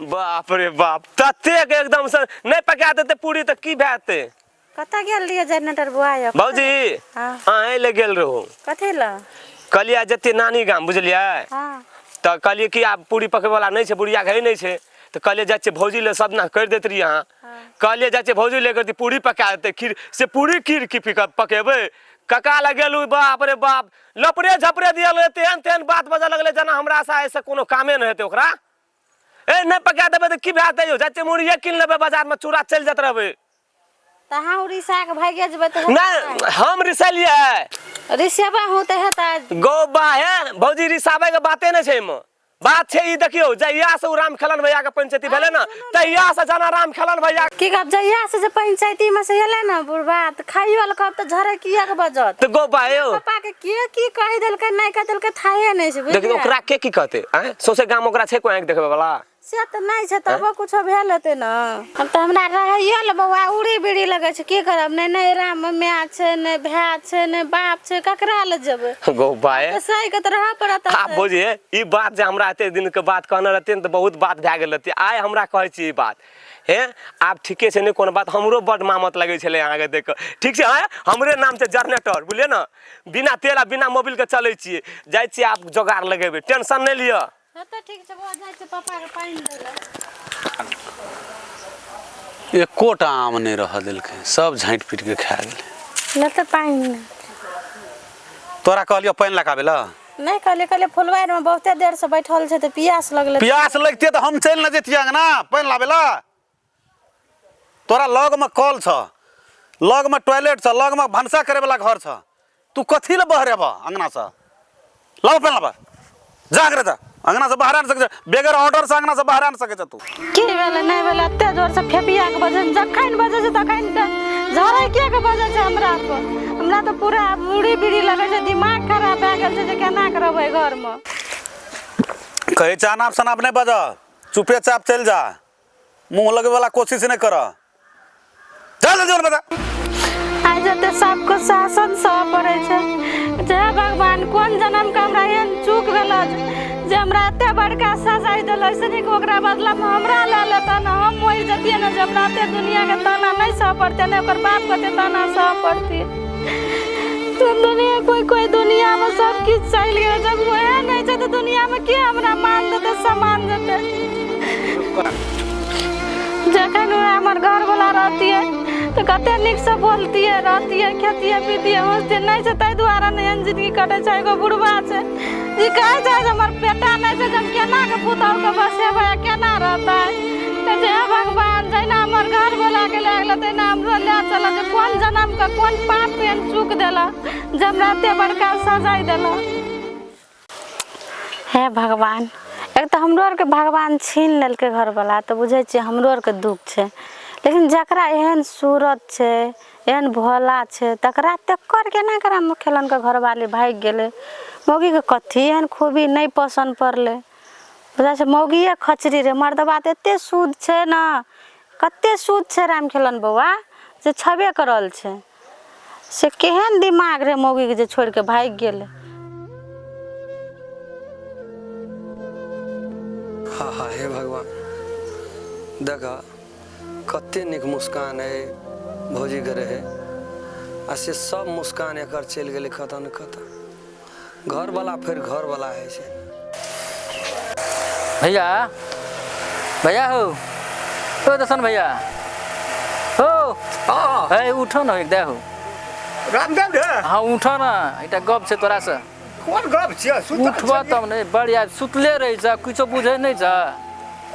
बाप रे बाप तते एकदम से नहीं पका देते पूरी तो की भाते कता गेल लिए जनरेटर बुआय भौजी हां आए ले गेल रहो कथि ल कलिया जते नानी गाम बुझलिए हां तो कहलिए कि आब पूरी पके वाला नहीं छे बुढ़िया घई नहीं छे तो कहलिए जाए छे भौजी ले सब ना कर देत रही यहाँ कहलिए जाए छे भौजी लेकर दी पूरी पका देते खीर से पूरी खीर की पकेबे कका लगेलू बाप रे बाप लपड़े झपड़े दिया तेहन तेहन बात बजा लगले जना हमरा सा ऐसे कोनो कामे न हेते ओकरा ए नहीं पका देबे तो की भाते यो जाए छे मुड़िए किन लेबे बाजार में चूड़ा चल जात रहबे त हां उड़ीसा के भागे जबे त नहीं हम रिसलिए रिसेबा होते हेता गो बा है भौजी रिसाबे के बाते नहीं छे में बात छे ई देखियो जहिया से राम खेलन भैया के पंचायती भेले ना तहिया से जना राम खेलन भैया की गप जहिया से पंचायती में से एले ना बुढ़बा त खाई वाला कब त झरे किया के बजत तो गो बा यो पापा के की कहि देल के नहीं कह देल के थाहे नहीं से देखियो ओकरा के की कहते हैं सोसे गाम ओकरा छे कोई आंख देखबे वाला से त नहीं छे तब कुछ भेल हेते ना हम त हमरा रहइए ल बौआ उड़ी बिड़ी लगे छे की करब नहीं राम में छे नहीं भै छे नहीं बाप छे ककरा ले जेबे गो बाए सही के तरह पड़त हां बुझिए ई बात जे हमरा एते दिन के बात कहने रहते त बहुत बात भै गेल रहते आय हमरा कहै छी ई बात हे आप ठीके से नहीं कोन बात हमरो बड मामत लगे छले आगे देख ठीक से है हमरे नाम से जनरेटर बुझलिए ना बिना तेल आ बिना मोबिल के चले छी जाय छी आप जोगाड़ लगेबे टेंशन नहीं लियो त ठीक छे वो जाय छे पापा के पानी देला एकोटा आम नहीं रह दिल के सब झाँट पीट के खा गेले न त पानी तोरा कहलियो पानी लगाबे ला नहीं कहले फुलवारी में बहुते देर से बैठल छे त प्यास लगले प्यास लगते तो हम चल न जेतिए अंगना पानी लाबे ला तोरा लग में कल छ लग में टॉयलेट छ लग में भंसा करे वाला घर छ तू कथि ले बहरे बा अंगना से लाओ पानी लाबा जागरे जा अंगना से बाहर आ सके बेगर ऑर्डर से अंगना से बाहर आ सके तू की भेले नहीं भेले एते जोर से फेपिया के बजन जखन बजे छ तखन झरै के बजे छ हमरा तो पूरा मुड़ी बिड़ी लगे छ दिमाग खराब भ गेल छ जे केना करबै घर में कहे चानाप सनाप नहीं बजा चुपे चाप चल जा मुंह लगे वाला कोशिश नहीं कर चल जल्दी बता आज ते सबको शासन स पड़े छे जय भगवान कोन जन्म का हमरा एहन चूक भेल जे हमरा एते बड़का सजाई देल ऐसे कि ओकरा बदला में हमरा ले लेता ना हम मोर जतिए ना जब राते दुनिया के ताना नहीं सह पड़ते ना ओकर बाप के ताना सह पड़ती तो दुनिया कोई दुनिया में सब किछ चल गया जब वो नहीं छे तो दुनिया में के हमरा मान देते सम्मान देते जखन हमर घर वाला रहती है तो कते निक से बोलती है रहती है खेती है पीती है हंसती नहीं से तै द्वारा नहीं जिंदगी कटे छै एगो बुढ़वा छै ई कहे छै हमर बेटा नहीं छै हम केना के पुतौर के बसेबै केना रहतै ते जे भगवान जैना हमर घर वाला के लागल तैना हमरो ले चला जे कोन जन्म का कोन पाप पेन चूक देला जे हमरा एते बड़का सजाई देला हे भगवान एक तो हमरो आर के भगवान छीन लेल के घर वाला तो बुझे छी हमरो आर के दुख छै लेकिन जकरा एहन सूरत छै एहन भोला छै तकरा तकर केना करा मुखेलन के घरवाली भाग गेले मौगी के कथी एहन खूबी नहीं पसंद पड़ले बुझा छै मौगिए खचरी रे मर्दबा त एते शुद्ध छै ना कते शुद्ध छै राम खेलन बौआ जे छबे करल छै से केहन दिमाग रे मौगी के जे छोड़ के भाग गेले हाँ हाँ हे भगवान देखा कते निक मुस्कान है भौजी करे है ऐसे सब मुस्कान एक चल गए खतम खतम घर वाला फिर घर वाला है से भैया भैया हो दर्शन भैया हो है उठो ना एक दे हो रामदेव रे हाँ उठो ना इटा गप से तोरा से कोन गप छियै उठबा तब नहीं बढ़िया सुतले रही जा कुछो बुझे नहीं जा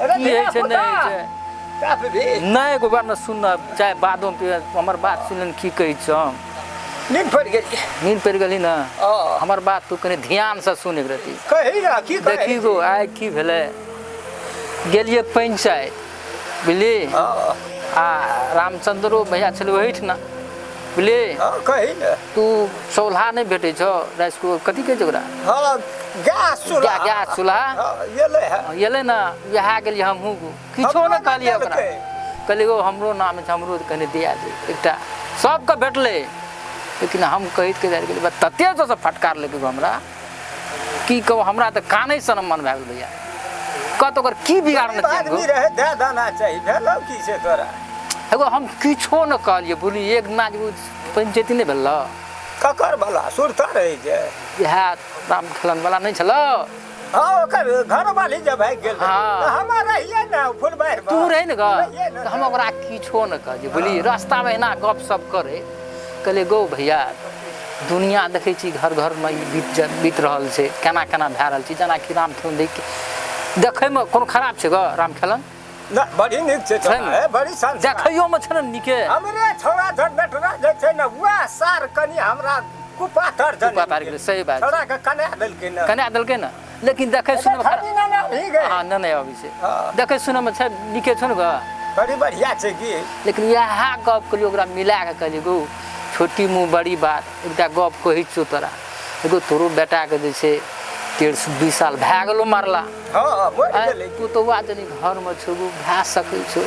की है छै नहीं छै नहीं को बात न सुन चाहे बादों पे हमर बात सुनन की कहि छ नींद पड़ गेली ना हमर बात तू कने ध्यान से सुने रहती कहि ना की देखी गो आइ की भेले गेलिए पंचायत बुझली आ रामचंद्रो भैया छले ओहिठ ना बुझली कहि ना तू चौल्हा नहीं भेटे छ राइस को कथी के जोगरा हां गैस चूल्हा येले ना यहाँ गेली हमहू किछो न कहलिए ओकरा कहलिए हमरो नाम छै हमरो कने दिया दे एकटा सबके भेटले लेकिन हम कहित के जाय गेली तते जो से फटकार लेके हमरा की कहू हमरा त कानै सनम मन भए गेल भैया कत ओकर की बिगाड़ना गरीब आदमी चाहिए रहे दे देना चाहिए भेलौ की से तोरा एगो हम किछो न कहलिए बोली एक ना जे पंचायती नहीं भेल ककर बला सुरता रही जे इएह राम खेलन वाला नहीं छल हाँ ओकर घर वाली जब भाग गेल हाँ। तो हमारा रहिए ना फुलबार तू रही न रहिए ग हम ओकरा किछो न कहलिए बोली रास्ता में एना गप सप करे कहलिए गौ भैया दुनिया देखै छी घर घर में बीत रहल छै केना केना भए रहल छै जेनाकि राम खेलन देखै में कोनो खराब छै ग राम खेलन ना बड़ी नीक छै छै न? है बड़ी संस्कार देखैयो में छै न नीके हमरे छोड़ा झटनटरा जे छै ना वह सार कनी हमरा कुपातर जन कुपातर गेलै, सही बात छै। छोड़ा के कने देलकै ना कने देलकै न लेकिन देखै सुनै में खाली ना ना ही गए हाँ नहीं अबै छै हाँ। देखै सुनै में छै नीके छै न ग बड़ी बढ़िया छै की लेकिन इएह गप कहलिए ओकरा मिला के कहलिए गौ छोटी मुँह बड़ी बात एकटा गप कहै छियौ तोरा एगो तोरो बेटाके जे छै 1.5-2 साल भए गेलो मारला हां मर आँय, गेलै तू तो वा जनी घर में छौ भए सकै छौ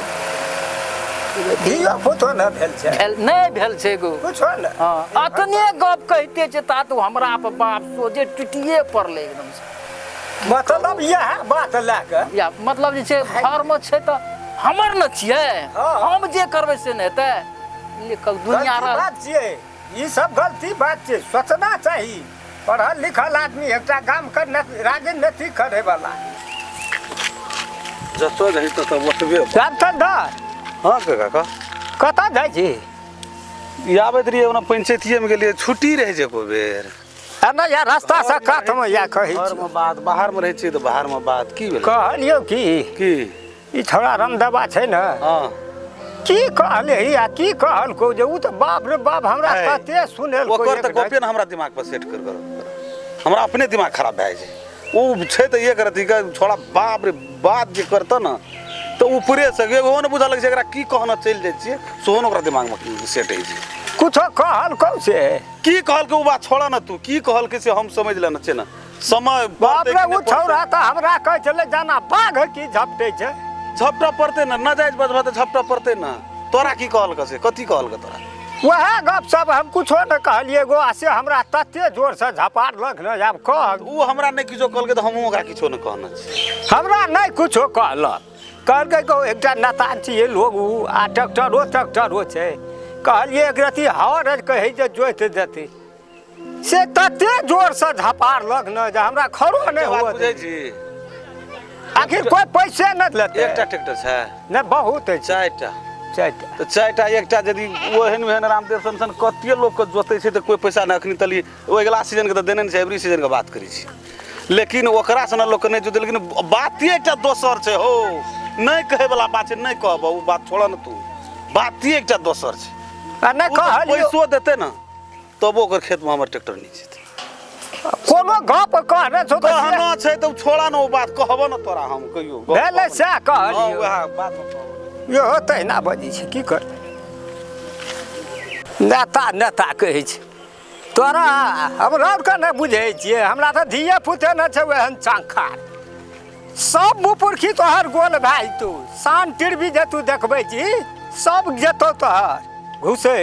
धिया पुतो न भेल छै नहीं भेल छै गो कुछो न हाँ अतने गप कहते छै ता तू हमरा पर बाप सोझे टिटिए पड़ले एकदम से मतलब यह बात ला के या मतलब जे छै घर में छै त हमर न छियै हाँ। हम जे करबै से नहीं हेतै लेकिन दुनिया गलती रह बात छियै ई सब गलती बात छै सोचना चाही पढ़ल लिखल आदमी एकटा गाम के राजनीति करे वाला जतो जाइ त ओतबे रामचंद्र हाँ काका कतऽ जाइ छी आबैत रहिए ओना पंचायतिये में गेलिए छुट्टी रहे छै एको बेर ना या रास्ता से काठ में या कहै घर छी में बात बाहर में रहे छिए तो बाहर में बात की भेल कहलियो की ई छोड़ा रामदेवा छै न हाँ की कहले या की कहल को जे उ त बाप रे बाप हमरा है। कते सुनेल को ओकर त कॉपी न हमरा दिमाग पर सेट कर हमरा अपने दिमाग खराब भए जाइ छै ओ छै त ये करत का छोड़ा बाप रे बात जे करत न त ऊपरे से एगो न बुझा लगे छै एकरा की कहना चल जाइ छिए सोहन ओकरा दिमाग में सेट होइ छै कुछो कहल को से की कहल के उ बात छोड़ा न तू की कहल के से हम समझ ले न छै न समय बाप बढ़तै रे कि उ नहि छौड़ा त हमरा कहै छले जाना बाघ की झपटे छै झपटा पड़ते न नाजायज बजबा त झपटा पड़ते न तोरा की कहल के से कथी कहल के तोरा वह गप सब हम कुछो न कहलिए गो आ से हमरा तते जोर से झपाड़लक न आब कह उ हमरा नहीं किछो कहल के त हमहू ओकरा किछो न कहना छी हमरा नहीं कुछो कहलक कहलकै गो एकटा नेता छियै लोग उ आ ट्रैक्टरो छै कहलिए एक रति हर कहै जे जोइत देतै से तते जोर से झपाड़लक न जे हमरा खरो नहीं बात हुआ बुझै छी आखिर कोई पैसे न लेते एकटा ट्रैक्टर छै नहीं बहुत है चारिटा चारिटा तो चारिटा एकटा यदि ओहन ओहन रामदेव सन कते लोग के जोते छै त कोई पैसा न अखनी तली ओ अगला सीजन के त देने नहीं छै एवरी सीजन के बात करी छी लेकिन ओकरा सन लोग के नहीं जोते लेकिन बात एकटा दोसर छै हो नहीं कहे वाला बात छै नहीं कहब उ बात छोड़ न तू बात एकटा दोसर छै आ नहीं कहलियो पैसो देते न तब ओकर खेत में हमर ट्रैक्टर नहीं छै कोनो गप कहने छौ त कहना छै त छोड़ा न ओ बात कहब न तोरा हम कहियो भेले से हां कहलियो वह बात में कहब यो तहिना बजी छै की कर नेता कहै छै तोरा हमरा के नहि बुझै छियै हमरा तऽ धिये पुते न छै ओहन चांखार सब मुपुरखी तोहर गोल भए जेतौ शान टिरबी जे तू देखबै छी सब जेतौ तोहर घुसे